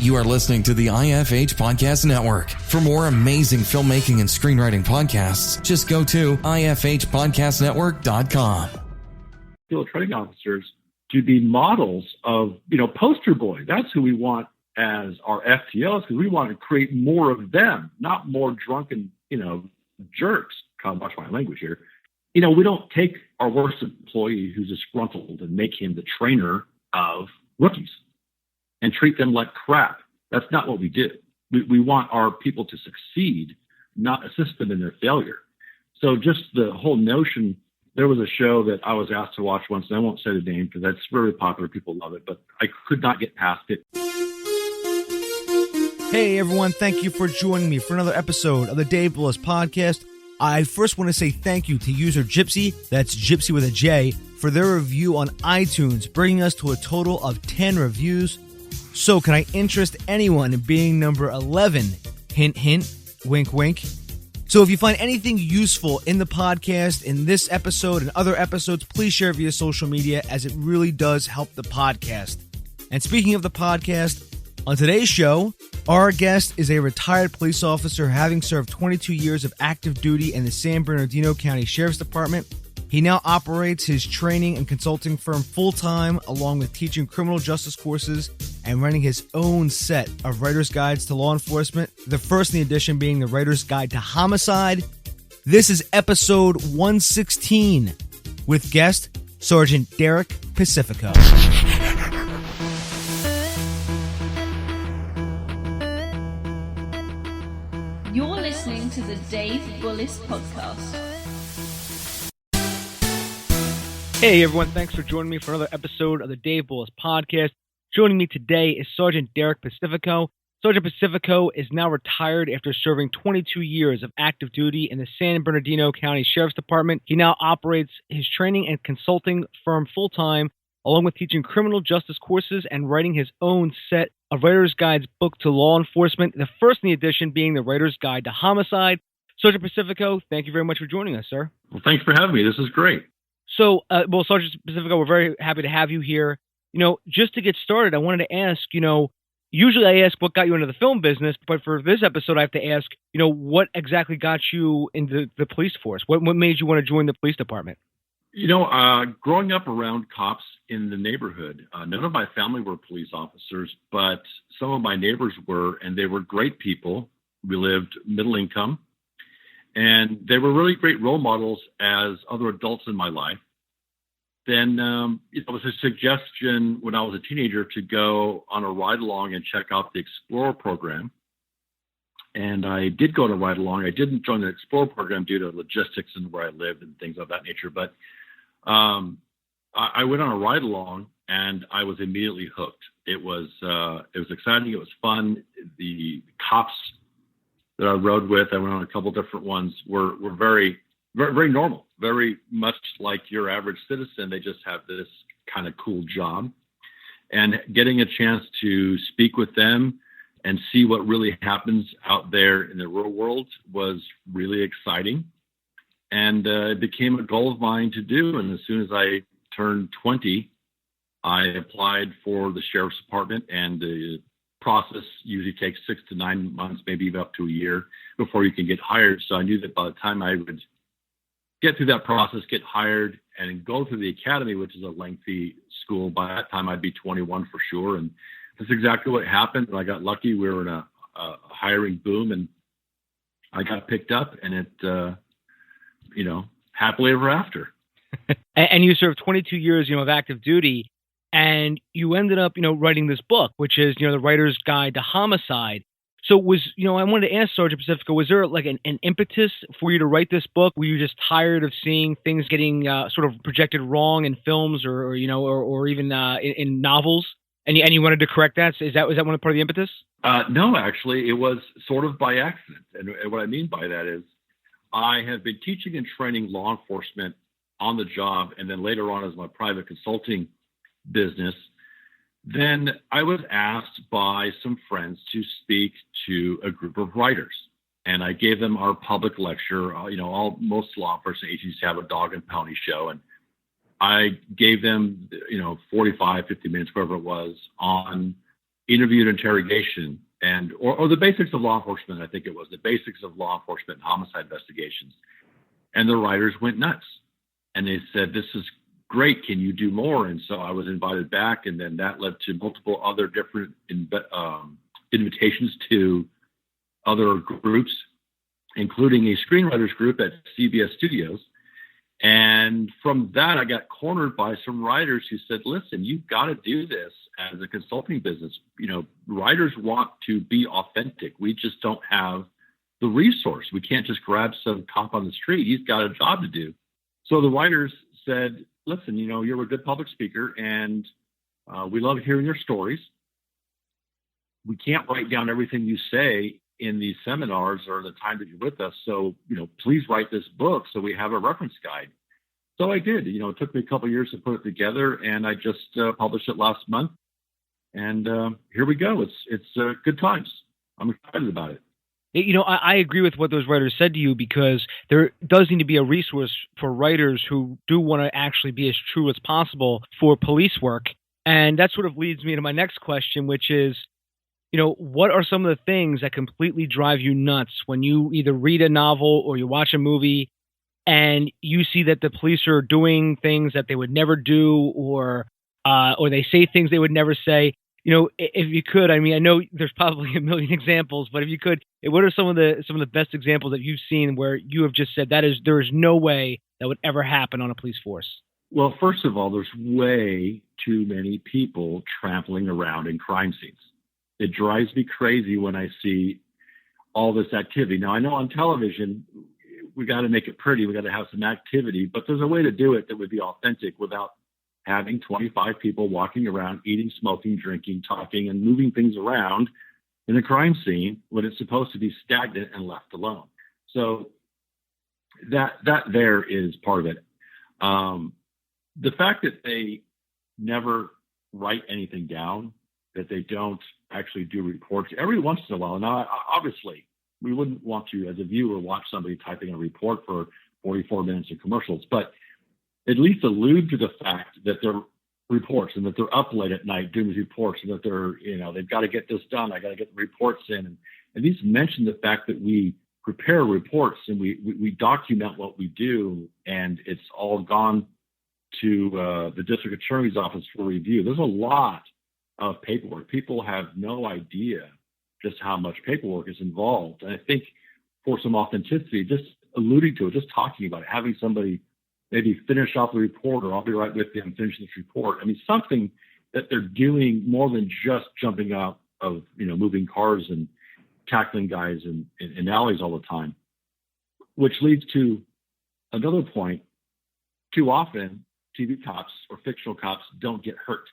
You are listening to the IFH Podcast Network. For more amazing filmmaking and screenwriting podcasts, just go to ifhpodcastnetwork.com. Field training officers to be models of, poster boy. That's who we want as our FTOs, because we want to create more of them, not more drunken, jerks. Kind of watch my language here. We don't take our worst employee who's disgruntled and make him the trainer of rookies and treat them like crap. That's not what we do. We want our people to succeed, not assist them in their failure. So just the whole notion, there was a show that I was asked to watch once, and I won't say the name because that's very popular. People love it, but I could not get past it. Hey everyone, thank you for joining me for another episode of the Dave Bullis Podcast. I first want to say thank you to user Gypsy, that's Gypsy with a J, for their review on iTunes, bringing us to a total of 10 reviews. So can I interest anyone in being number 11? Hint, hint, wink, wink. So if you find anything useful in the podcast, in this episode and other episodes, please share via social media, as it really does help the podcast. And speaking of the podcast, on today's show, our guest is a retired police officer having served 22 years of active duty in the San Bernardino County Sheriff's Department. He now operates his training and consulting firm full-time, along with teaching criminal justice courses and running his own set of writer's guides to law enforcement, the first in the edition being the Writer's Guide to Homicide. This is episode 116 with guest Sergeant Derek Pacifico. You're listening to the Dave Bullis Podcast. Hey everyone, thanks for joining me for another episode of the Dave Bullis Podcast. Joining me today is Sergeant Derek Pacifico. Sergeant Pacifico is now retired after serving 22 years of active duty in the San Bernardino County Sheriff's Department. He now operates his training and consulting firm full-time, along with teaching criminal justice courses and writing his own set of Writer's Guides book to law enforcement, the first in the edition being the Writer's Guide to Homicide. Sergeant Pacifico, thank you very much for joining us, sir. Well, thanks for having me. This is great. So, Sergeant Pacifico, we're very happy to have you here. Just to get started, I wanted to ask, usually I ask what got you into the film business, but for this episode, I have to ask, what exactly got you into the police force? What made you want to join the police department? Growing up around cops in the neighborhood, none of my family were police officers, but some of my neighbors were, and they were great people. We lived middle income, and they were really great role models as other adults in my life. Then it was a suggestion when I was a teenager to go on a ride-along and check out the Explorer program. And I did go on a ride-along. I didn't join the Explorer program due to logistics and where I lived and things of that nature. But I went on a ride-along, and I was immediately hooked. It was exciting. It was fun. The cops that I rode with, I went on a couple different ones, were very, very, very normal, very much like your average citizen. They just have this kind of cool job. And getting a chance to speak with them and see what really happens out there in the real world was really exciting. And it became a goal of mine to do. And as soon as I turned 20, I applied for the Sheriff's Department, and the process usually takes 6 to 9 months, maybe even up to a year before you can get hired. So I knew that by the time I would get through that process, get hired, and go through the academy, which is a lengthy school, by that time I'd be 21 for sure. And that's exactly what happened. I got lucky. We were in a hiring boom, and I got picked up, and it, happily ever after. And you served 22 years, of active duty, and you ended up, writing this book, which is, the Writer's Guide to Homicide. So I wanted to ask Sergeant Pacifico, was there like an impetus for you to write this book? Were you just tired of seeing things getting sort of projected wrong in films or even in novels? And you wanted to correct that? Is that one part of the impetus? No, actually, it was sort of by accident. And what I mean by that is I have been teaching and training law enforcement on the job, and then later on as my private consulting business. Then I was asked by some friends to speak to a group of writers. And I gave them our public lecture. Most law enforcement agencies have a dog and pony show. And I gave them, 45, 50 minutes, whatever it was, on interview and interrogation, or the basics of law enforcement. I think it was the basics of law enforcement and homicide investigations. And the writers went nuts, and they said, "This is great. Can you do more?" And so I was invited back, and then that led to multiple other different invitations to other groups, including a screenwriters group at CBS Studios. And from that, I got cornered by some writers who said, "Listen, you've got to do this as a consulting business. You know, writers want to be authentic. We just don't have the resource. We can't just grab some cop on the street. He's got a job to do." So the writers said, "Listen, you know, you're a good public speaker, and we love hearing your stories. We can't write down everything you say in these seminars or the time that you're with us. So, you know, please write this book so we have a reference guide." So I did. You know, it took me a couple of years to put it together, and I just published it last month. And here we go. It's good times. I'm excited about it. You know, I agree with what those writers said to you, because there does need to be a resource for writers who do want to actually be as true as possible for police work. And that sort of leads me to my next question, which is, you know, what are some of the things that completely drive you nuts when you either read a novel or you watch a movie and you see that the police are doing things that they would never do, or they say things they would never say? You know, if you could, I mean, I know there's probably a million examples, but if you could, what are some of the best examples that you've seen where you have just said there is no way that would ever happen on a police force? Well, first of all, there's way too many people trampling around in crime scenes. It drives me crazy when I see all this activity. Now, I know on television, we got to make it pretty. We got to have some activity, but there's a way to do it that would be authentic without having 25 people walking around, eating, smoking, drinking, talking, and moving things around in a crime scene when it's supposed to be stagnant and left alone. So that there is part of it. The fact that they never write anything down, that they don't actually do reports every once in a while. Now, obviously, we wouldn't want to, as a viewer, watch somebody typing a report for 44 minutes of commercials, but at least allude to the fact that they're reports and that they're up late at night doing these reports, and that they're, you know, they've got to get this done. I got to get the reports in. And at least mention the fact that we prepare reports and we document what we do, and it's all gone to the district attorney's office for review. There's a lot of paperwork. People have no idea just how much paperwork is involved. And I think for some authenticity, just alluding to it, just talking about it, having somebody maybe finish off the report, or I'll be right with them, finish this report. I mean, something that they're doing more than just jumping out of, you know, moving cars and tackling guys in alleys all the time, which leads to another point. Too often, TV cops or fictional cops don't get hurt.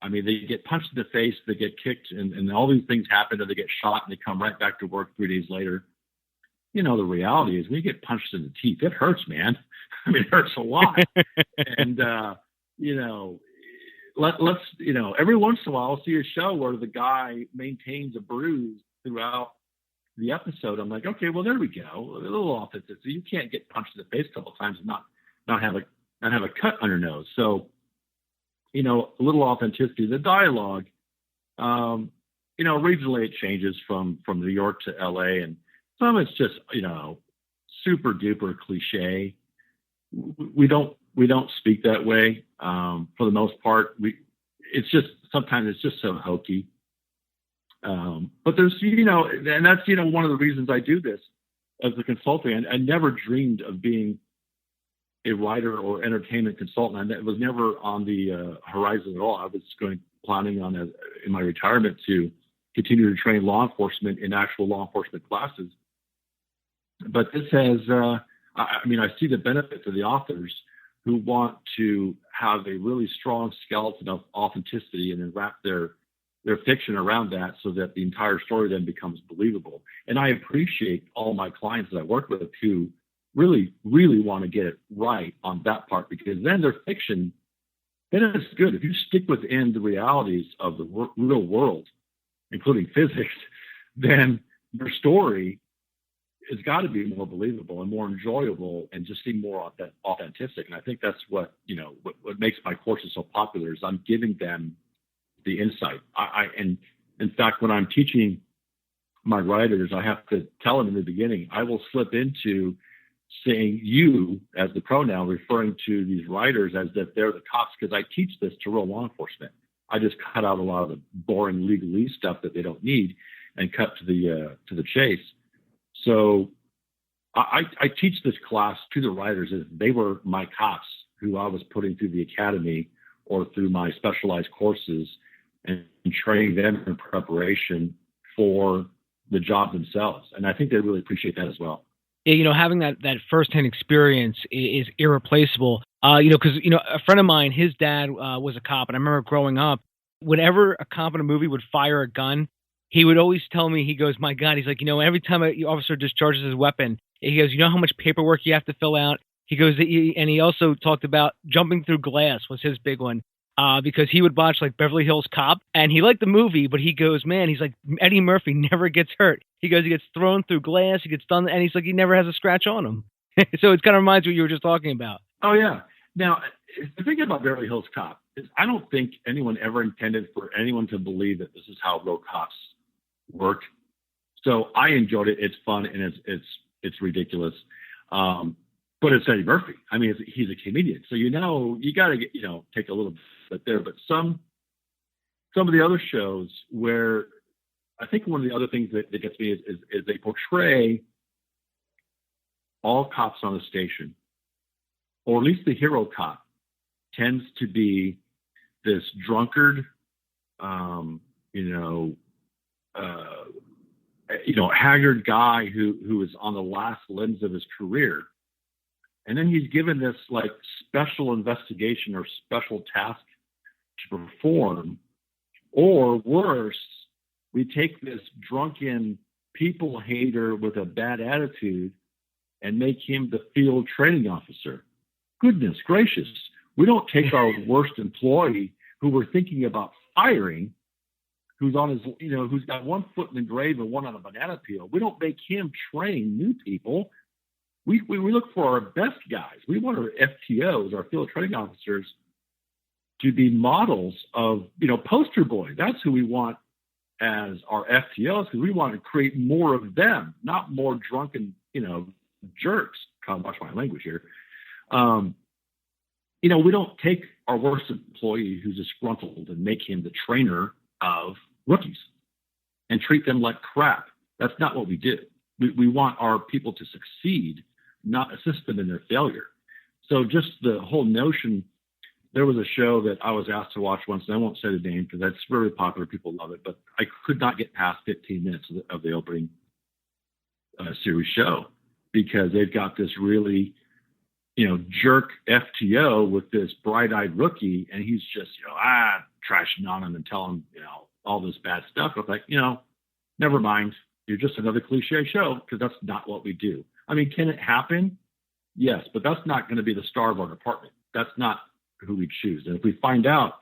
I mean, they get punched in the face, they get kicked, and all these things happen, and they get shot, and they come right back to work 3 days later. You know, the reality is when you get punched in the teeth, it hurts, man. I mean, it hurts a lot. And, you know, let's, you know, every once in a while I'll see a show where the guy maintains a bruise throughout the episode. I'm like, okay, well, there we go. A little authenticity. You can't get punched in the face a couple of times and not have a cut on your nose. So, you know, a little authenticity. The dialogue, you know, regionally it changes from New York to LA, and some it's just, you know, super duper cliche. We don't speak that way for the most part. It's just sometimes it's just so hokey. But there's, you know, and that's, you know, one of the reasons I do this as a consultant. I never dreamed of being a writer or entertainment consultant. It was never on the horizon at all. I was planning on in my retirement to continue to train law enforcement in actual law enforcement classes. But this has, I mean, I see the benefit to the authors who want to have a really strong skeleton of authenticity and then wrap their fiction around that so that the entire story then becomes believable. And I appreciate all my clients that I work with who really, really want to get it right on that part, because then their fiction, then it's good. If you stick within the realities of the real world, including physics, then your story has got to be more believable and more enjoyable and just seem more authentic. And I think that's what, you know, what makes my courses so popular is I'm giving them the insight. And in fact, when I'm teaching my writers, I have to tell them in the beginning, I will slip into saying you as the pronoun, referring to these writers as if they're the cops, because I teach this to real law enforcement. I just cut out a lot of the boring legalese stuff that they don't need and cut to the chase. So I teach this class to the writers as they were my cops who I was putting through the academy or through my specialized courses and training them in preparation for the job themselves. And I think they really appreciate that as well. Yeah, having that firsthand experience is irreplaceable. Because, a friend of mine, his dad was a cop, and I remember growing up, whenever a cop in a movie would fire a gun, he would always tell me, he goes, my God, he's like, every time an officer discharges his weapon, he goes, how much paperwork you have to fill out? He goes, and he also talked about jumping through glass was his big one. Because he would watch like Beverly Hills Cop, and he liked the movie, but he goes, man, he's like, Eddie Murphy never gets hurt. He goes, he gets thrown through glass, he gets done, and he's like, he never has a scratch on him. So it kind of reminds me of what you were just talking about. Oh, yeah. Now, the thing about Beverly Hills Cop is I don't think anyone ever intended for anyone to believe that this is how real cops work. So I enjoyed it. It's fun, and it's ridiculous. But it's Eddie Murphy. I mean, he's a comedian. So, you got to take a little bit there. But some of the other shows where I think one of the other things that gets me is they portray all cops on the station, or at least the hero cop tends to be this drunkard, haggard guy who is on the last limbs of his career. And then he's given this like special investigation or special task to perform. Or worse, we take this drunken people hater with a bad attitude and make him the field training officer. Goodness gracious. We don't take our worst employee who we're thinking about firing, who's on his, who's got one foot in the grave and one on a banana peel. We don't make him train new people. We look for our best guys. We want our FTOs, our field training officers, to be models of, poster boy. That's who we want as our FTOs, because we want to create more of them, not more drunken, jerks. Kind of watch my language here. We don't take our worst employee who's disgruntled and make him the trainer of rookies and treat them like crap. That's not what we do. We want our people to succeed, not assist them in their failure. So just the whole notion, there was a show that I was asked to watch once, and I won't say the name because that's very popular. People love it, but I could not get past 15 minutes of the opening series show because they've got this really, jerk FTO with this bright-eyed rookie, and he's just, trashing on him and telling him, all this bad stuff. I was like, never mind. You're just another cliche show because that's not what we do. I mean, can it happen? Yes, but that's not going to be the star of our department. That's not who we choose. And if we find out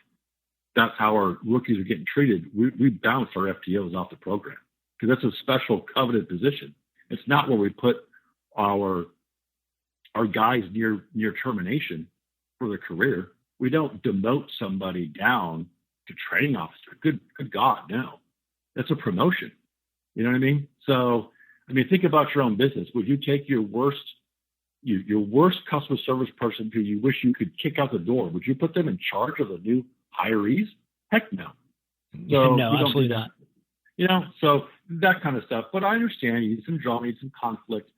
that's how our rookies are getting treated, we bounce our FTOs off the program because that's a special coveted position. It's not where we put our guys near termination for their career. We don't demote somebody down to training officer. Good God, no. That's a promotion. You know what I mean? So, think about your own business. Would you take your worst customer service person who you wish you could kick out the door? Would you put them in charge of the new hirees? Heck no. So no, absolutely not. So that kind of stuff. But I understand you need some drama, you need some conflict.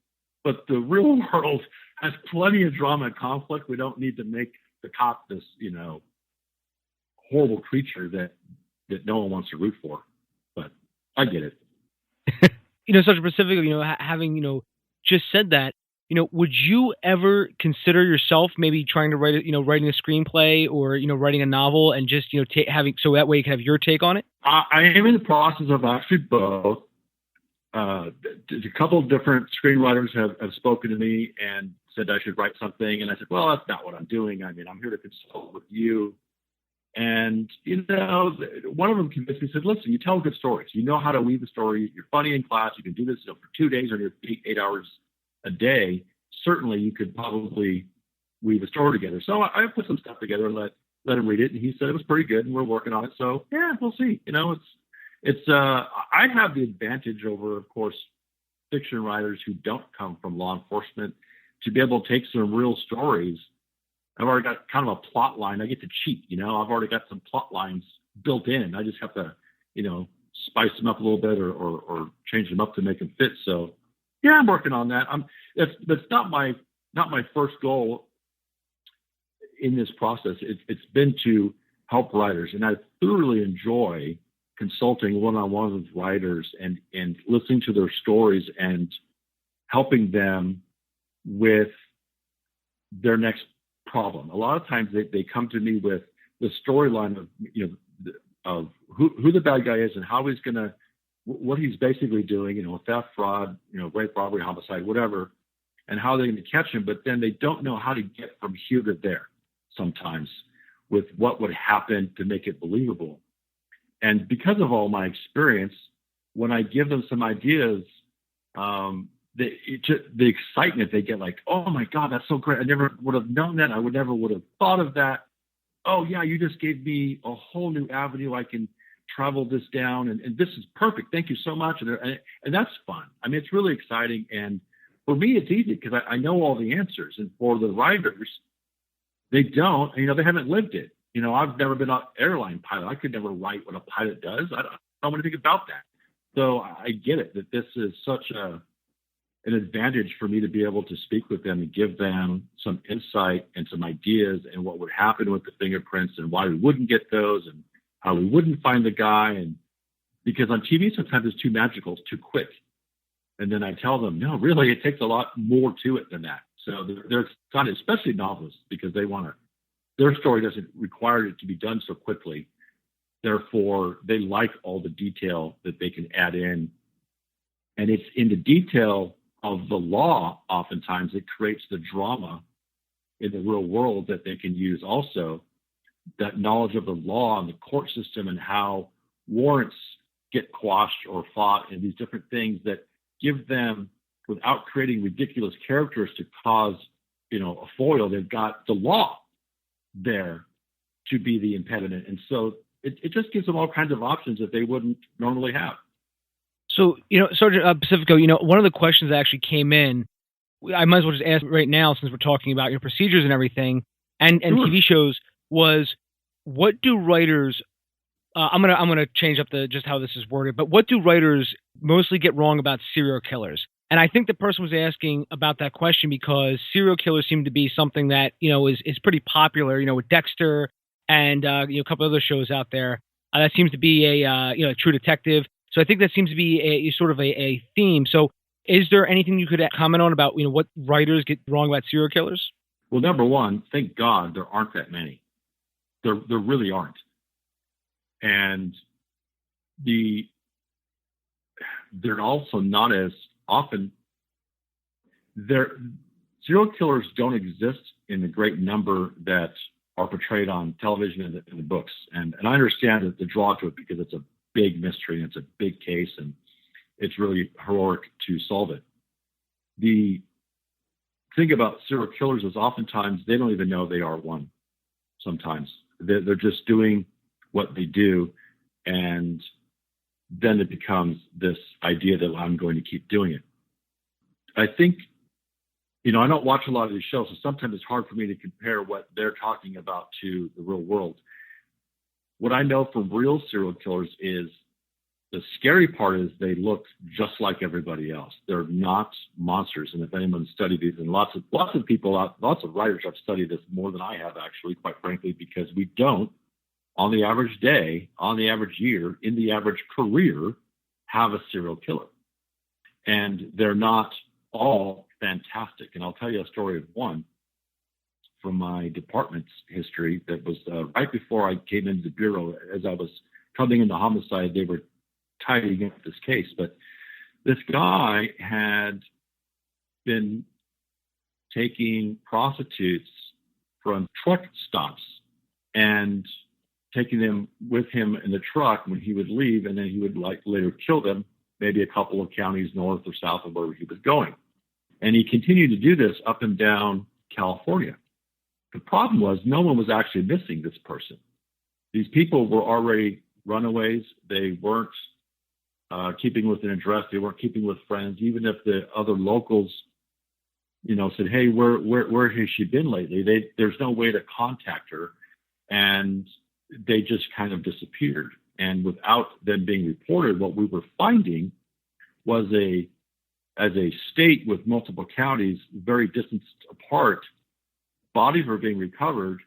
But the real world has plenty of drama and conflict. We don't need to make the cop this, horrible creature that no one wants to root for. But I get it. Such a Pacifico, having, just said that, would you ever consider yourself maybe trying to writing a screenplay or, writing a novel and just, having, so that way you can have your take on it? I am in the process of actually both. A couple of different screenwriters have spoken to me and said I should write something. And I said, well, that's not what I'm doing. I'm here to consult with you. And, one of them convinced me, said, listen, you tell good stories. You know how to weave a story. You're funny in class. You can do this for 2 days on your 8 hours a day. Certainly you could probably weave a story together. So I put some stuff together and let let him read it, and he said it was pretty good, and we're working on it. So yeah, we'll see. I have the advantage over, of course, fiction writers who don't come from law enforcement to be able to take some real stories. I've already got kind of a plot line. I get to cheat, I've already got some plot lines built in. I just have to, spice them up a little bit or change them up to make them fit. So yeah, I'm working on that. That's not my first goal in this process. It's been to help writers, and I thoroughly enjoy consulting one-on-one with writers and listening to their stories and helping them with their next problem. A lot of times they come to me with the storyline of who the bad guy is and how he's gonna, what he's basically doing, theft, fraud, rape, robbery, homicide, whatever, and how they're going to catch him. But then they don't know how to get from here to there sometimes with what would happen to make it believable. And because of all my experience, when I give them some ideas, the excitement they get, like, oh my God, that's so great. I never would have known that. I never would have thought of that. Oh yeah, you just gave me a whole new avenue. I can travel this down, and this is perfect. Thank you so much. And that's fun. I mean, it's really exciting. And for me, it's easy because I know all the answers. And for the writers, they don't, they haven't lived it. I've never been an airline pilot. I could never write what a pilot does. I don't know anything about that. So I get it, that this is such an advantage for me to be able to speak with them and give them some insight and some ideas and what would happen with the fingerprints and why we wouldn't get those and how we wouldn't find the guy. And because on TV, sometimes it's too magical, it's too quick. And then I tell them, no, really, it takes a lot more to it than that. So they're excited, especially novelists, because their story doesn't require it to be done so quickly. Therefore, they like all the detail that they can add in. And it's in the detail of the law, oftentimes, it creates the drama in the real world that they can use also. That knowledge of the law and the court system and how warrants get quashed or fought and these different things that give them, without creating ridiculous characters to cause, a foil, they've got the law there to be the impediment. And so it just gives them all kinds of options that they wouldn't normally have. So, Sergeant Pacifico, one of the questions that actually came in, I might as well just ask right now, since we're talking about your procedures and everything and Sure. TV shows, was what do writers, I'm going to change up just how this is worded, but what do writers mostly get wrong about serial killers? And I think the person was asking about that question because serial killers seem to be something that, is pretty popular, with Dexter and, a couple other shows out there. That seems to be a True Detective. So I think that seems to be a sort of a theme. So is there anything you could comment on about, what writers get wrong about serial killers? Well, number one, thank God there aren't that many. There really aren't. And they're also not as often. Serial killers don't exist in the great number that are portrayed on television and in the books. And I understand the draw to it because it's a big mystery and it's a big case and it's really heroic to solve it. The thing about serial killers is oftentimes they don't even know they are one. Sometimes they're just doing what they do, and then it becomes this idea that I'm going to keep doing it. I think, I don't watch a lot of these shows, so sometimes it's hard for me to compare what they're talking about to the real world. What I know from real serial killers is the scary part is they look just like everybody else. They're not monsters. And if anyone studied these, and lots of people, lots of writers have studied this more than I have, actually, quite frankly, because we don't, on the average day, on the average year, in the average career, have a serial killer. And they're not all fantastic. And I'll tell you a story of one from my department's history that was right before I came into the bureau. As I was coming into Homicide, they were tidying up this case. But this guy had been taking prostitutes from truck stops and taking them with him in the truck when he would leave, and then he would later kill them, maybe a couple of counties north or south of where he was going. And he continued to do this up and down California. The problem was no one was actually missing this person. These people were already runaways. They weren't keeping with an address. They weren't keeping with friends. Even if the other locals, said, "Hey, where has she been lately?" There's no way to contact her, and they just kind of disappeared. And without them being reported, what we were finding was as a state with multiple counties very distanced apart, bodies were being recovered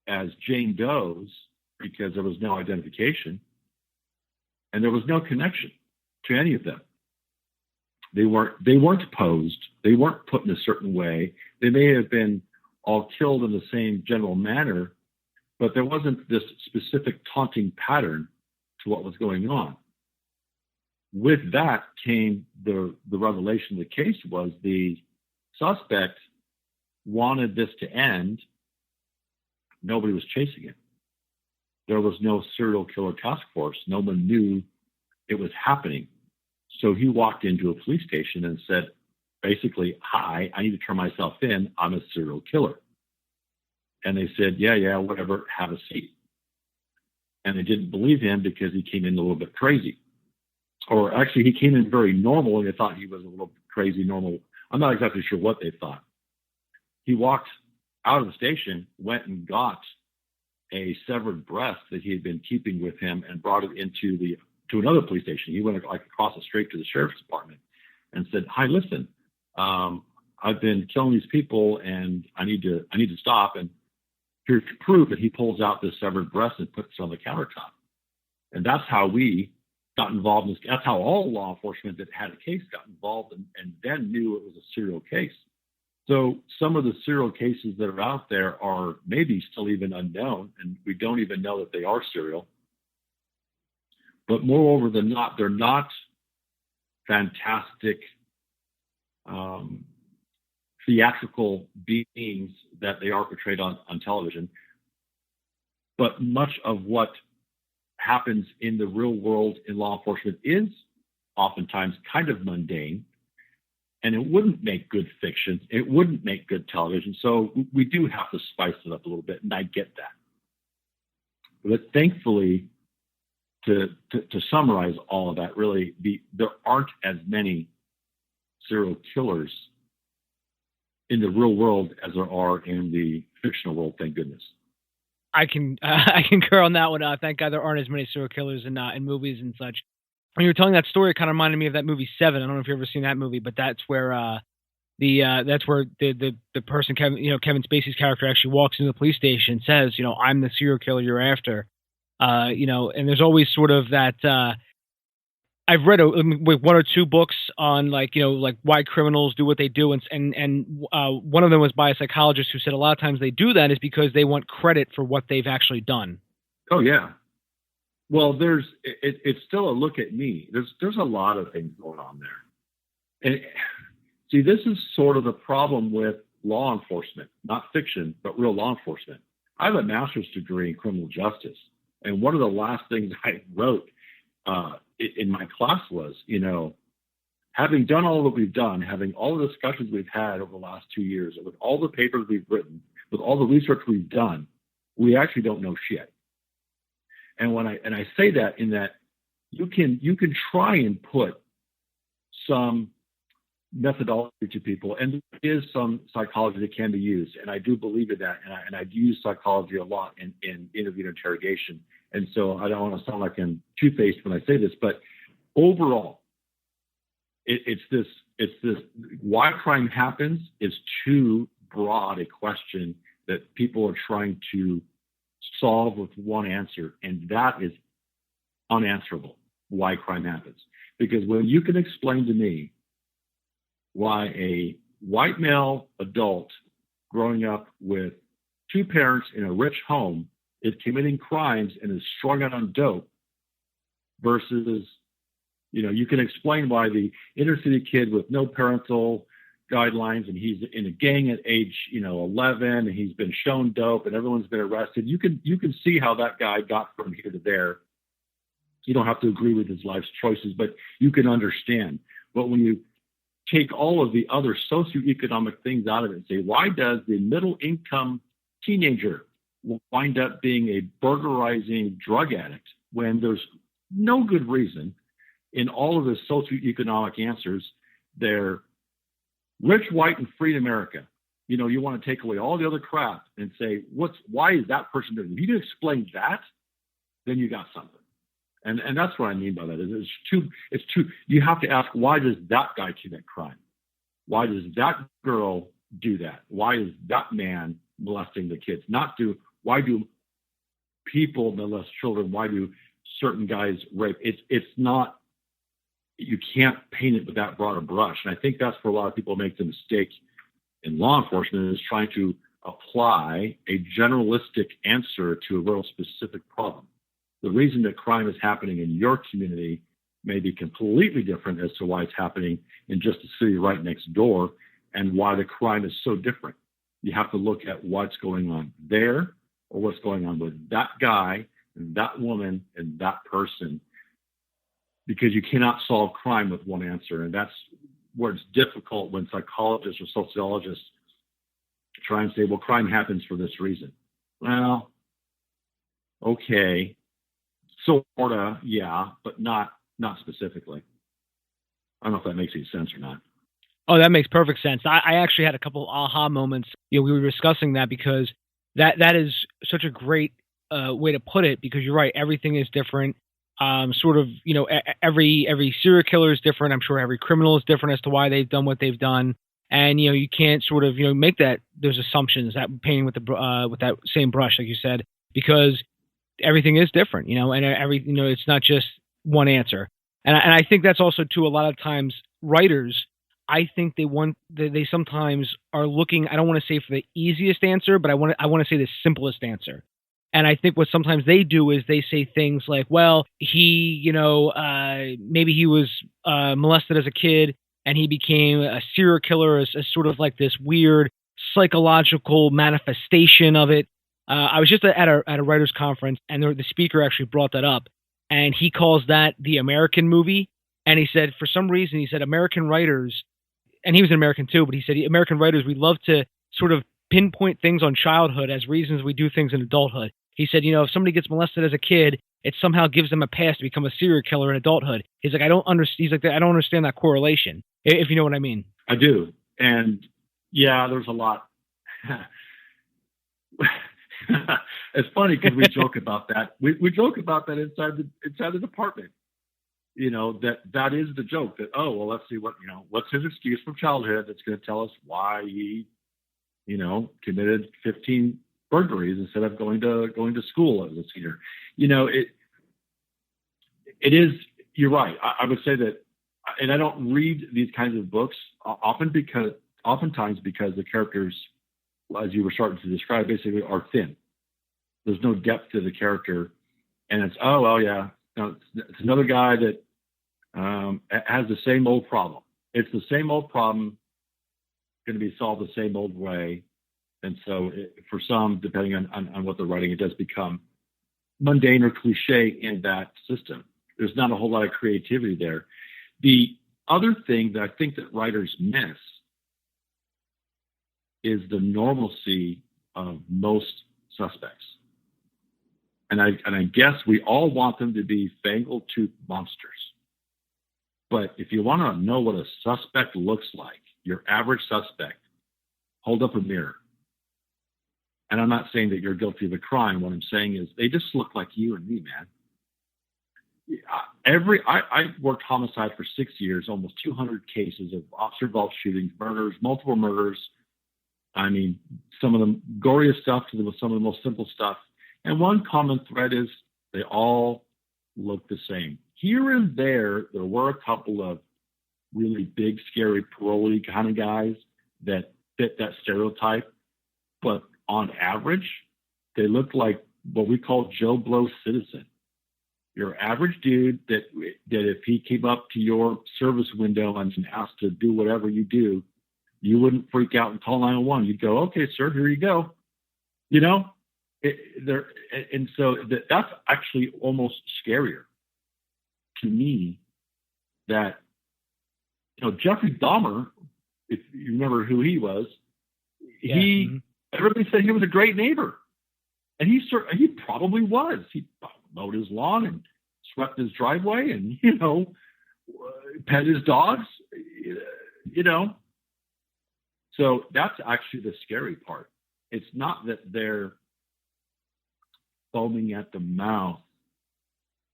as Jane Doe's because there was no identification and there was no connection to any of them. They weren't posed. They weren't put in a certain way. They may have been all killed in the same general manner, but there wasn't this specific taunting pattern to what was going on. With that came the revelation of the case was the suspect wanted this to end. Nobody was chasing it. There was no serial killer task force. No one knew it was happening. So he walked into a police station and said, basically, "Hi, I need to turn myself in. I'm a serial killer." And they said, yeah, whatever, have a seat. And they didn't believe him because he came in a little bit crazy. Or actually, he came in very normal, and they thought he was a little crazy normal. I'm not exactly sure what they thought. He walked out of the station, went and got a severed breast that he had been keeping with him and brought it to another police station. He went across the street to the sheriff's department and said, "Hi, listen, I've been killing these people, and I need to stop." And here's proof that he pulls out this severed breast and puts it on the countertop. And that's how we got involved in this. That's how all law enforcement that had a case got involved and then knew it was a serial case. So some of the serial cases that are out there are maybe still even unknown, and we don't even know that they are serial. But moreover than not, they're not fantastic theatrical beings that they are portrayed on television. But much of what happens in the real world in law enforcement is oftentimes kind of mundane, and it wouldn't make good fiction. It wouldn't make good television. So we do have to spice it up a little bit, and I get that. But thankfully, to summarize all of that, really, there aren't as many serial killers in the real world as there are in the fictional world, thank goodness. I concur on that one. Thank God there aren't as many serial killers in movies and such. When you were telling that story, it kind of reminded me of that movie Seven. I don't know if you've ever seen that movie, but that's where the person, Kevin Spacey's character, actually walks into the police station and says, "I'm the serial killer you're after." And there's always sort of that. I've read one or two books on why criminals do what they do, and one of them was by a psychologist who said a lot of times they do that is because they want credit for what they've actually done. Oh yeah. Well, it's still a look at me. There's a lot of things going on there, and see, this is sort of the problem with law enforcement, not fiction, but real law enforcement. I have a master's degree in criminal justice, and one of the last things I wrote in my class was, having done all that we've done, having all the discussions we've had over the last 2 years, with all the papers we've written, with all the research we've done, we actually don't know shit. And I say that in that you can try and put some methodology to people, and there is some psychology that can be used, and I do believe in that, and I use psychology a lot in interview and interrogation. And so I don't want to sound like I'm two-faced when I say this, but overall, it's this why crime happens is too broad a question that people are trying to solve with one answer, and that is unanswerable. Why crime happens, because when you can explain to me why a white male adult growing up with two parents in a rich home is committing crimes and is strung out on dope versus, you can explain why the inner city kid with no parental guidelines and he's in a gang at age, 11 and he's been shown dope and everyone's been arrested. You can see how that guy got from here to there. You don't have to agree with his life's choices, but you can understand. But when you take all of the other socioeconomic things out of it and say, why does the middle income teenager wind up being a burglarizing drug addict when there's no good reason in all of the socioeconomic answers? They're rich, white, and free in America. You want to take away all the other crap and say, why is that person doing it? If you can explain that, then you got something. And that's what I mean by that. It's too, you have to ask, why does that guy commit crime? Why does that girl do that? Why is that man molesting the kids? Why do people molest children? Why do certain guys rape? It's not, you can't paint it with that broad a brush. And I think that's where a lot of people make the mistake in law enforcement, is trying to apply a generalistic answer to a real specific problem. The reason that crime is happening in your community may be completely different as to why it's happening in just the city right next door, and why the crime is so different. You have to look at what's going on there, or what's going on with that guy and that woman and that person, because you cannot solve crime with one answer. And that's where it's difficult when psychologists or sociologists try and say, well, crime happens for this reason. Well, okay. Sorta, yeah, but not specifically. I don't know if that makes any sense or not. Oh, that makes perfect sense. I actually had a couple aha moments. We were discussing that, because that is such a great way to put it, because you're right. Everything is different. Every serial killer is different. I'm sure every criminal is different as to why they've done what they've done. And, you can't make those assumptions, that painting with that same brush, like you said, because everything is different, and it's not just one answer. And I think that's also too, a lot of times writers, I think they sometimes are looking, I don't want to say for the easiest answer, but I want to say the simplest answer. And I think what sometimes they do is they say things like, well, he, maybe he was molested as a kid and he became a serial killer as sort of like this weird psychological manifestation of it. I was just at a writers' conference, and the speaker actually brought that up, and he calls that the American movie. And he said, for some reason, American writers, and he was an American too, but he said, American writers, we love to sort of pinpoint things on childhood as reasons we do things in adulthood. He said, if somebody gets molested as a kid, it somehow gives them a pass to become a serial killer in adulthood. He's like, I don't understand that correlation, if you know what I mean. I do. And yeah, there's a lot. It's funny because we joke about that. We joke about that inside the department. That is the joke, that, oh, well, let's see what's his excuse from childhood that's going to tell us why he, committed 15 burglaries instead of going to school as a senior. It is, you're right. I would say that, and I don't read these kinds of books oftentimes because the characters, as you were starting to describe, basically are thin. There's no depth to the character, and it's, oh, well, yeah, it's another guy that has the same old problem. It's the same old problem, going to be solved the same old way. And so for some, depending on what they're writing, it does become mundane or cliche in that system. There's not a whole lot of creativity there. The other thing that I think that writers miss is the normalcy of most suspects. And I guess we all want them to be fangle-toothed monsters. But if you want to know what a suspect looks like, your average suspect, hold up a mirror. And I'm not saying that you're guilty of a crime. What I'm saying is they just look like you and me, man. I worked homicide for 6 years, almost 200 cases of officer-involved shootings, murders, multiple murders. I mean, some of the goriest stuff to some of the most simple stuff. And one common thread is they all look the same. Here and there were a couple of really big, scary, parolee kind of guys that fit that stereotype. But on average, they look like what we call Joe Blow citizen. Your average dude that if he came up to your service window and asked to do whatever you do, you wouldn't freak out and call 911. You'd go, okay, sir, here you go. And so that's actually almost scarier to me, that Jeffrey Dahmer, if you remember who he was, everybody said he was a great neighbor. And he probably was. He mowed his lawn and swept his driveway and, pet his dogs, So that's actually the scary part. It's not that they're foaming at the mouth,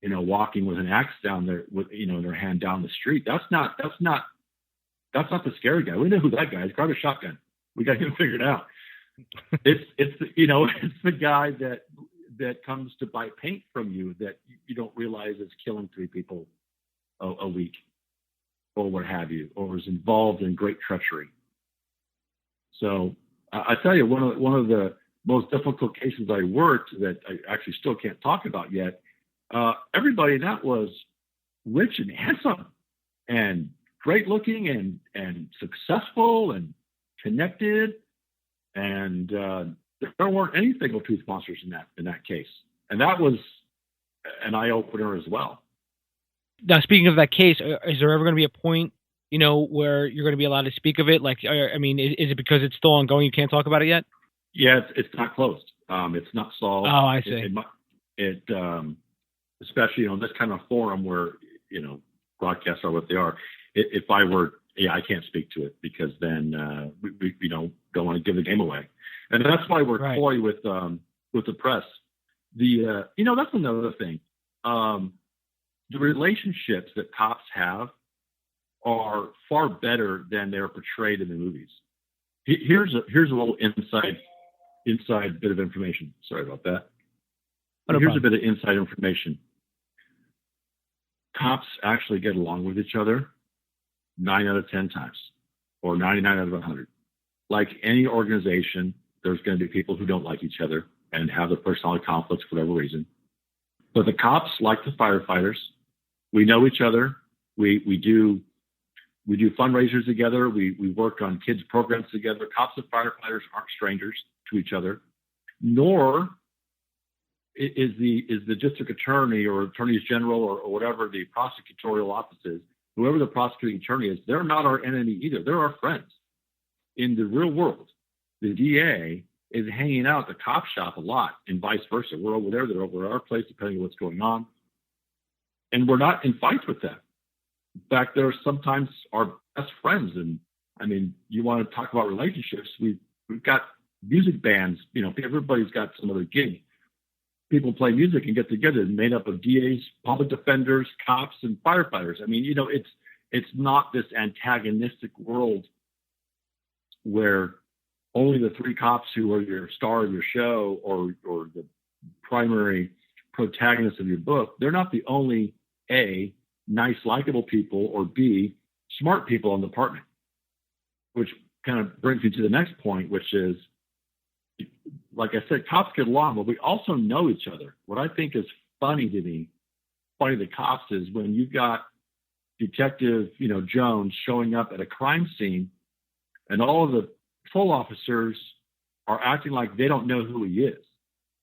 walking with an axe down there with, their hand down the street. That's not the scary guy. We know who that guy is. Grab a shotgun. We got him figured out. It's the guy that comes to buy paint from you that you don't realize is killing 3 people a week or what have you, or is involved in great treachery. So I tell you, one of the most difficult cases I worked that I actually still can't talk about yet, everybody in that was rich and handsome and great looking and successful and connected. And there weren't any single tooth monsters in that case. And that was an eye-opener as well. Now, speaking of that case, is there ever going to be a point, where you're going to be allowed to speak of it? Like, I mean, is it because it's still ongoing, you can't talk about it yet? Yeah, it's not closed. It's not solved. Oh, I see. It especially on this kind of forum where, broadcasts are what they are. If I were, I can't speak to it because then we don't want to give the game away. And that's why we're coy with the press. That's another thing. The relationships that cops have are far better than they're portrayed in the movies. Here's a little inside bit of information. Sorry about that. Here's a bit of inside information. Cops actually get along with each other 9 out of 10 times, or 99 out of 100. Like any organization, there's going to be people who don't like each other and have their personality conflicts for whatever reason. But the cops like the firefighters. We know each other. We do fundraisers together. We work on kids programs together. Cops and firefighters aren't strangers to each other, nor is the district attorney or attorneys general or whatever the prosecutorial office is, whoever the prosecuting attorney is, they're not our enemy either. They're our friends. In the real world, the DA is hanging out at the cop shop a lot and vice versa. We're over there, they're over at our place, depending on what's going on. And we're not in fights with them. In fact, they're sometimes our best friends. And I mean, you want to talk about relationships. We've got music bands, everybody's got some other gig. People play music and get together, made up of DAs, public defenders, cops, and firefighters. I mean, it's not this antagonistic world where only the 3 cops who are your star of your show or the primary protagonist of your book, they're not the only A, nice, likable people, or B, smart people in the department. Which kind of brings me to the next point, which is, like I said, cops get along, but we also know each other. What I think is funny to cops is when you've got Detective, Jones showing up at a crime scene and all of the patrol officers are acting like they don't know who he is.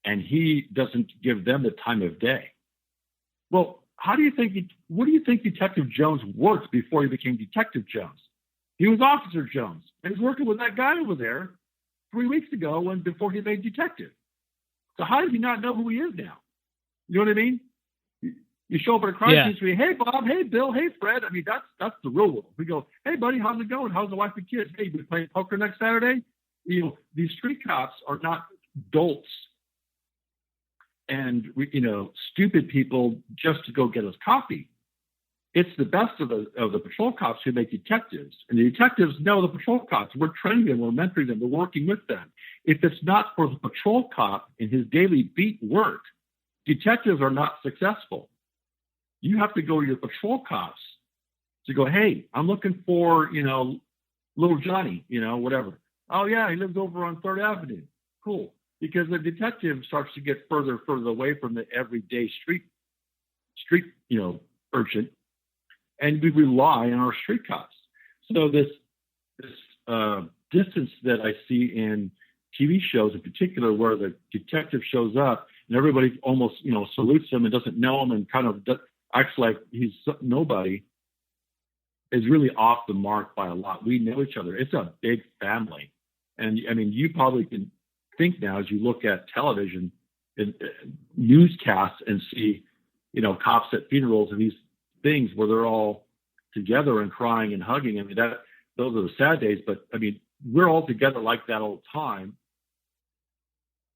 And he doesn't give them the time of day. Well, what do you think Detective Jones worked before he became Detective Jones? He was Officer Jones. He was working with that guy over there 3 weeks ago before he made detective. So how does he not know who he is now? You know what I mean? You show up at a crime scene, you say, hey, Bob, hey, Bill, hey, Fred. I mean, that's the real world. We go, hey, buddy, how's it going? How's the wife and kids? Hey, we playing poker next Saturday? These street cops are not dolts and, stupid people just to go get us coffee. It's the best of the patrol cops who make detectives. And the detectives know the patrol cops. We're training them. We're mentoring them. We're working with them. If it's not for the patrol cop in his daily beat work, detectives are not successful. You have to go to your patrol cops to go, hey, I'm looking for, little Johnny, whatever. Oh, yeah, he lives over on 3rd Avenue. Cool. Because the detective starts to get further away from the everyday street, urchin. And we rely on our street cops. So this distance that I see in TV shows in particular, where the detective shows up and everybody almost, salutes him and doesn't know him and kind of acts like he's nobody. is really off the mark by a lot. We know each other. It's a big family. And I mean, you probably can think now as you look at television and newscasts and see, you know, cops at funerals and these things where they're all together and crying and hugging. I mean, those are the sad days, but I mean, we're all together like that all the time.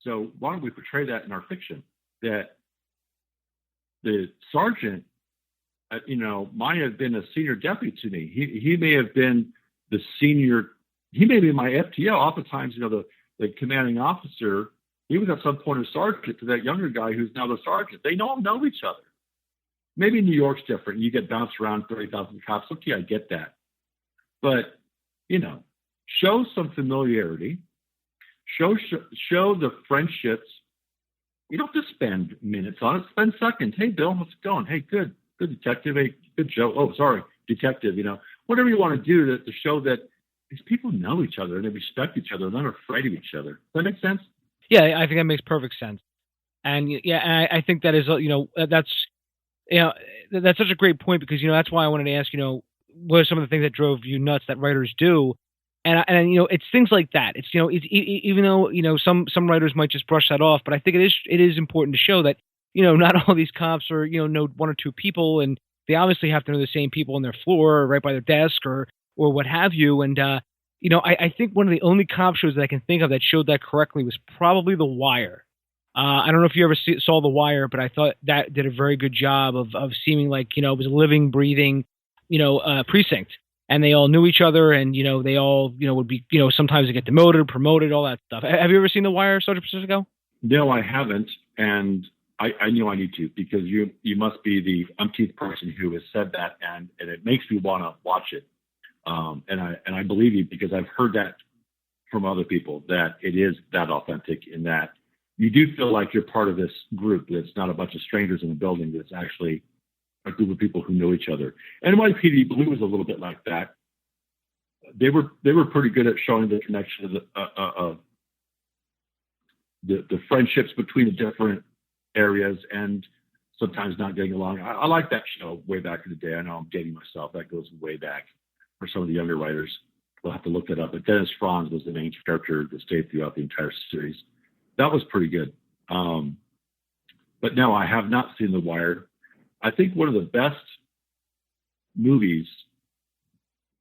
So why don't we portray that in our fiction? That the sergeant, you know, might have been a senior deputy to me. He may have been the senior. He may be my FTO. Oftentimes, you know, the commanding officer, he was at some point a sergeant to that younger guy who's now the sergeant. They all know each other. Maybe New York's different. You get bounced around 30,000 cops. Okay, I get that. But, you know, show some familiarity. Show the friendships. You don't have to spend minutes on it. Spend seconds. Hey, Bill, how's it going? Hey, good detective. Hey, good Joe. Oh, sorry, detective. You know, whatever you want to do to show that these people know each other and they respect each other. They're not afraid of each other. Does that make sense? Yeah, I think that makes perfect sense. And yeah, and I think that is, you know, that's such a great point, because, you know, that's why I wanted to ask, you know, what are some of the things that drove you nuts that writers do? And you know, it's things like that. It's, you know, it's, even though, you know, some writers might just brush that off, but I think it is important to show that, you know, not all these cops are, you know one or two people, and they obviously have to know the same people on their floor or right by their desk or what have you. And you know, I think one of the only cop shows that I can think of that showed that correctly was probably The Wire. I don't know if you ever saw The Wire, but I thought that did a very good job of seeming like, you know, it was a living, breathing, you know, precinct. And they all knew each other, and, you know, they all, you know, would be, you know, sometimes they get demoted, promoted, all that stuff. Have you ever seen The Wire, Sergeant Pacifico? No, I haven't. And I knew I need to, because you must be the umpteenth person who has said that, and it makes me want to watch it. And I believe you, because I've heard that from other people, that it is that authentic, in that you do feel like you're part of this group. That's not a bunch of strangers in a building. That's actually a group of people who know each other. NYPD Blue is a little bit like that. They were pretty good at showing the connection of the friendships between the different areas, and sometimes not getting along. I like that show way back in the day. I know I'm dating myself. That goes way back for some of the younger writers. We'll have to look that up. But Dennis Franz was the main character that stayed throughout the entire series. That was pretty good. But no, I have not seen The Wire. I think one of the best movies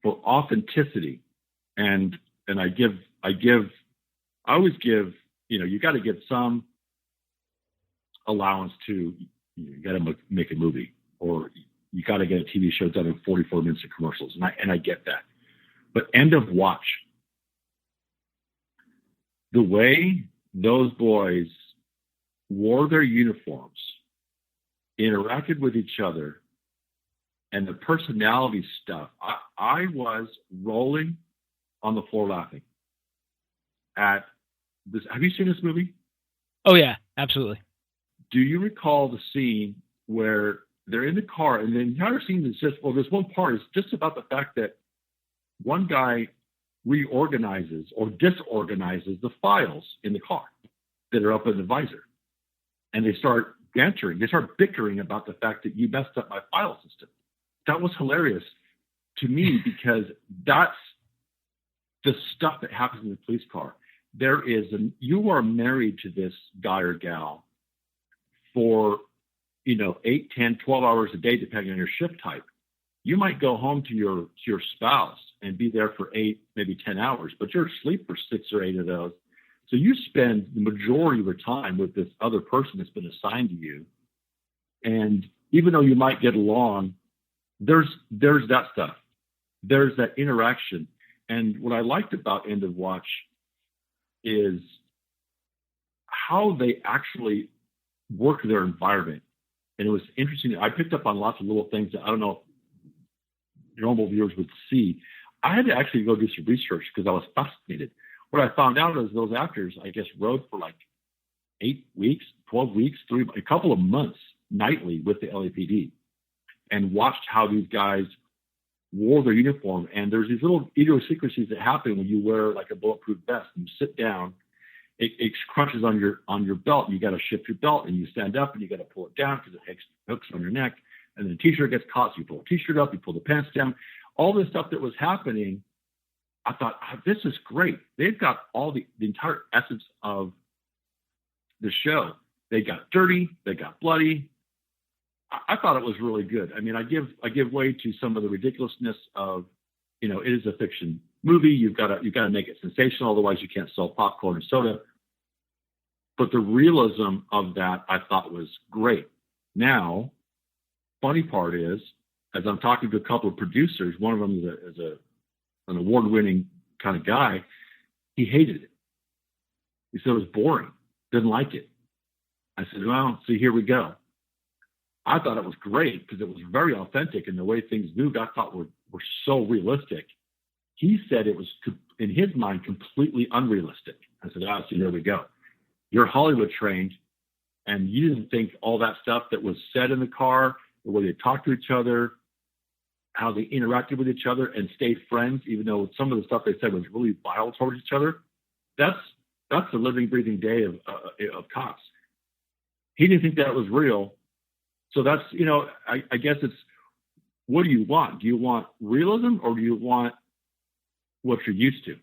for authenticity, and I always give, you know, you got to give some allowance to, you got to make a movie, or you got to get a TV show done in 44 minutes of commercials, and I get that. But End of Watch, the way those boys wore their uniforms, interacted with each other, and the personality stuff, I was rolling on the floor laughing at this. Have you seen this movie? Oh yeah, absolutely. Do you recall the scene where they're in the car, and the entire scene is just, well, there's one part is just about the fact that one guy reorganizes or disorganizes the files in the car that are up in the visor, and they start bantering. They start bickering about the fact that you messed up my file system. That was hilarious to me, because that's the stuff that happens in the police car. You are married to this guy or gal for, you know, 8, 10, 12 hours a day, depending on your shift type. You might go home to your spouse and be there for 8, maybe 10 hours, but you're asleep for 6 or 8 of those. So you spend the majority of your time with this other person that's been assigned to you. And even though you might get along, there's that stuff. There's that interaction. And what I liked about End of Watch is how they actually work their environment. And it was interesting. I picked up on lots of little things that I don't know if normal viewers would see. I had to actually go do some research because I was fascinated. What I found out is those actors, I guess, rode for like 8 weeks, 12 weeks, a couple of months nightly with the LAPD, and watched how these guys wore their uniform. And there's these little idiosyncrasies that happen when you wear like a bulletproof vest and you sit down. It crunches on your belt. You got to shift your belt, and you stand up and you got to pull it down because it hooks on your neck. And then the t-shirt gets caught, so you pull the t-shirt up, you pull the pants down. all this stuff that was happening, I thought, this is great. They've got all the entire essence of the show. They got dirty, they got bloody. I thought it was really good. I mean, I give way to some of the ridiculousness of, it is a fiction movie. You've got to make it sensational, otherwise you can't sell popcorn and soda. But the realism of that I thought was great. Now, funny part is, as I'm talking to a couple of producers, one of them is an award-winning kind of guy. He hated it. He said it was boring, didn't like it. I said, well, see, here we go. I thought it was great because it was very authentic, and the way things moved, I thought were so realistic. He said it was, in his mind, completely unrealistic. I said, see, there we go. You're Hollywood trained, and you didn't think all that stuff that was said in the car, the way they talked to each other, how they interacted with each other and stayed friends, even though some of the stuff they said was really vile towards each other. That's the living, breathing day of cops. He didn't think that was real. So that's, I guess it's, what do you want? Do you want realism, or do you want what you're used to?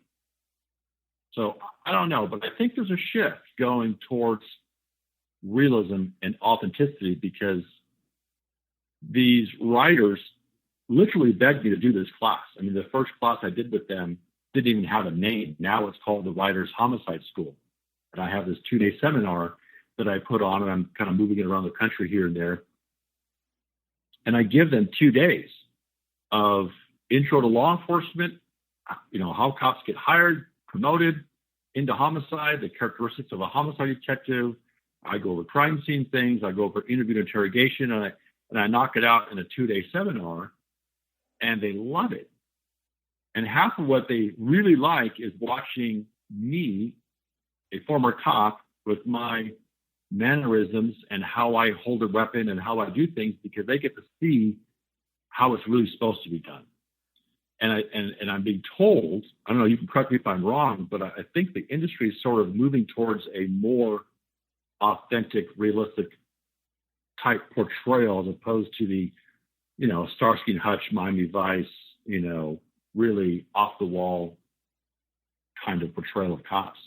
So I don't know, but I think there's a shift going towards realism and authenticity, because these writers literally begged me to do this class. I mean, the first class I did with them didn't even have a name. Now it's called the Writers Homicide School. And I have this 2-day seminar that I put on, and I'm kind of moving it around the country here and there. And I give them 2 days of intro to law enforcement, how cops get hired, promoted into homicide, the characteristics of a homicide detective. I go over crime scene things. I go over interview and interrogation, and I knock it out in a 2-day seminar, and they love it. And half of what they really like is watching me, a former cop, with my mannerisms and how I hold a weapon and how I do things, because they get to see how it's really supposed to be done. And I'm being told, I don't know, you can correct me if I'm wrong, but I think the industry is sort of moving towards a more authentic, realistic type portrayal, as opposed to the, Starsky and Hutch, Miami Vice, really off the wall kind of portrayal of cops.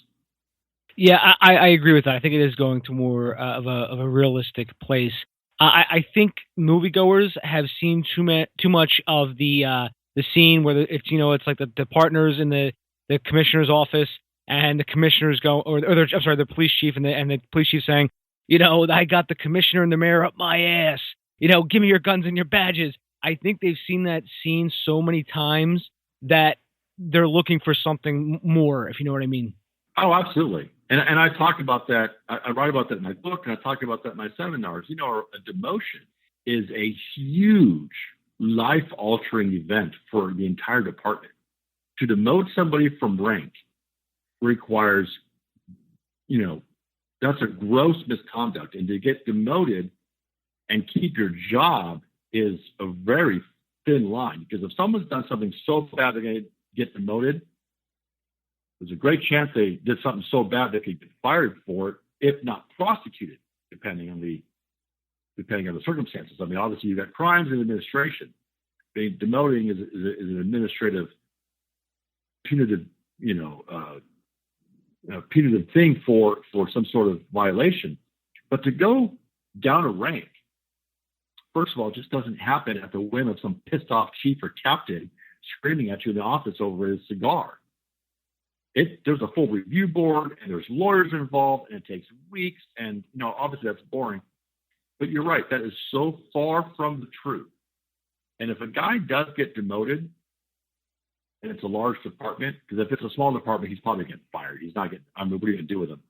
Yeah, I agree with that. I think it is going to more of a realistic place. I think moviegoers have seen too much of the scene where it's it's like the partners in the commissioner's office, and the commissioners go, the police chief and the police chief saying, I got the commissioner and the mayor up my ass. Give me your guns and your badges. I think they've seen that scene so many times that they're looking for something more, if you know what I mean. Oh, absolutely. And I talk about that. I write about that in my book, and I talk about that in my seminars. A demotion is a huge life-altering event for the entire department. To demote somebody from rank requires, that's a gross misconduct. And to get demoted and keep your job is a very thin line, because if someone's done something so bad they're going to get demoted, there's a great chance they did something so bad they could get fired for it, if not prosecuted, depending on the circumstances. I mean, obviously you've got crimes in administration. Demoting is an administrative punitive, punitive thing for some sort of violation. But to go down a rank, first of all, it just doesn't happen at the whim of some pissed off chief or captain screaming at you in the office over his cigar. There's a full review board, and there's lawyers involved, and it takes weeks. And, obviously that's boring. But you're right. That is so far from the truth. And if a guy does get demoted, and it's a large department, because if it's a small department, he's probably getting fired. He's not getting, what are you going to do with him?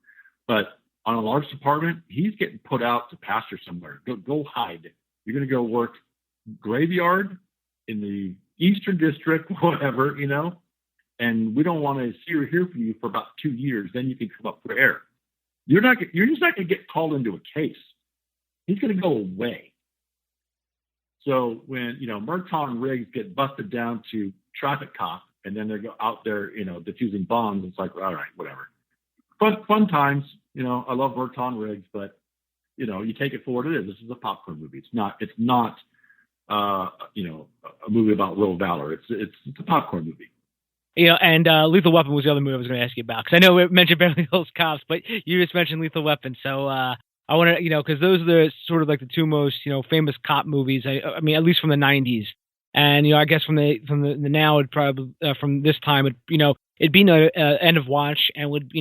But on a large department, he's getting put out to pasture somewhere. Go hide. You're going to go work graveyard in the Eastern District, whatever, and we don't want to see or hear from you for about 2 years. Then you can come up for air. You're just not going to get called into a case. He's going to go away. So when, Merton rigs get busted down to traffic cop, and then they go out there, diffusing bombs, it's like, all right, whatever. Fun times, I love Merton rigs, but, you take it for what it is. This is a popcorn movie. It's not a movie about real valor. It's a popcorn movie. And Lethal Weapon was the other movie I was going to ask you about, because I know we mentioned Beverly Hills Cops, but you just mentioned Lethal Weapon. So I want to, because those are the sort of like the two most, famous cop movies. I mean, at least from the 90s. And, I guess from the now, it probably, from this time, it'd be no end of watch, and would,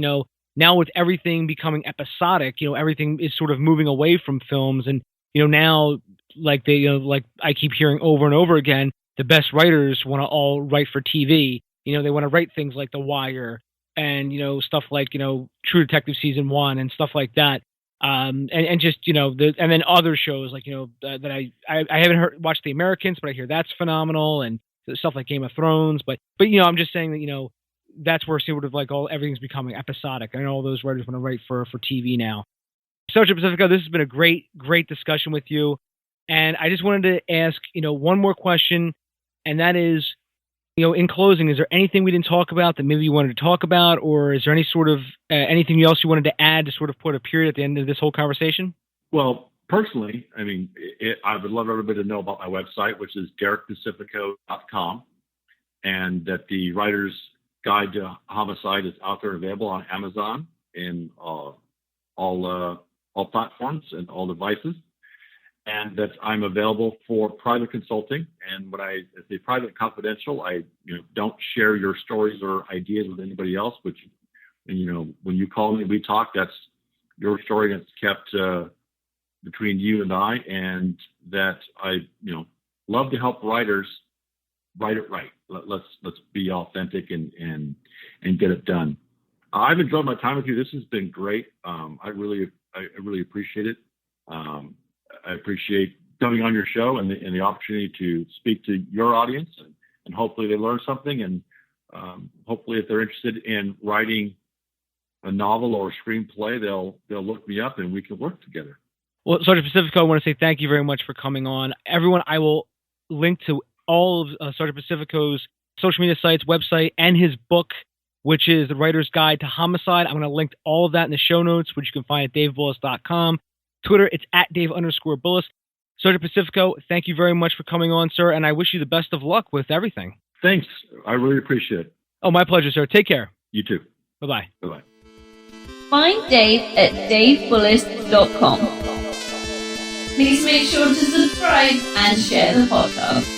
now with everything becoming episodic, everything is sort of moving away from films. And, now, like like I keep hearing over and over again, the best writers want to all write for TV. They want to write things like The Wire and, stuff like, True Detective Season 1 and stuff like that. And just, and then other shows like, that I haven't watched The Americans, but I hear that's phenomenal, and stuff like Game of Thrones. But I'm just saying that, that's where sort of like everything's becoming episodic. I know all those writers want to write for TV now. Sergeant Pacifico, this has been a great discussion with you. And I just wanted to ask, one more question, and that is, in closing, is there anything we didn't talk about that maybe you wanted to talk about, or is there any sort of anything else you wanted to add to sort of put a period at the end of this whole conversation? Well, personally, I mean, I would love everybody to know about my website, which is derekpacifico.com, and that the Writer's Guide to Homicide is out there available on Amazon and all platforms and all devices. And that I'm available for private consulting. And when I say private and confidential, I don't share your stories or ideas with anybody else. Which, when you call me, we talk. That's your story that's kept between you and I. And that I love to help writers write it right. Let's be authentic and get it done. I've enjoyed my time with you. This has been great. I really appreciate it. I appreciate coming on your show and the opportunity to speak to your audience, and hopefully they learn something, and hopefully if they're interested in writing a novel or a screenplay, they'll look me up and we can work together. Well, Sergeant Pacifico, I want to say thank you very much for coming on. Everyone, I will link to all of Sergeant Pacifico's social media sites, website, and his book, which is The Writer's Guide to Homicide. I'm going to link all of that in the show notes, which you can find at davebullis.com. Twitter, it's at Dave_Bullis. Sergeant Pacifico, thank you very much for coming on, sir, and I wish you the best of luck with everything. Thanks. I really appreciate it. Oh, my pleasure, sir. Take care. You too. Bye-bye. Bye-bye. Find Dave at davebullis.com. Please make sure to subscribe and share the podcast.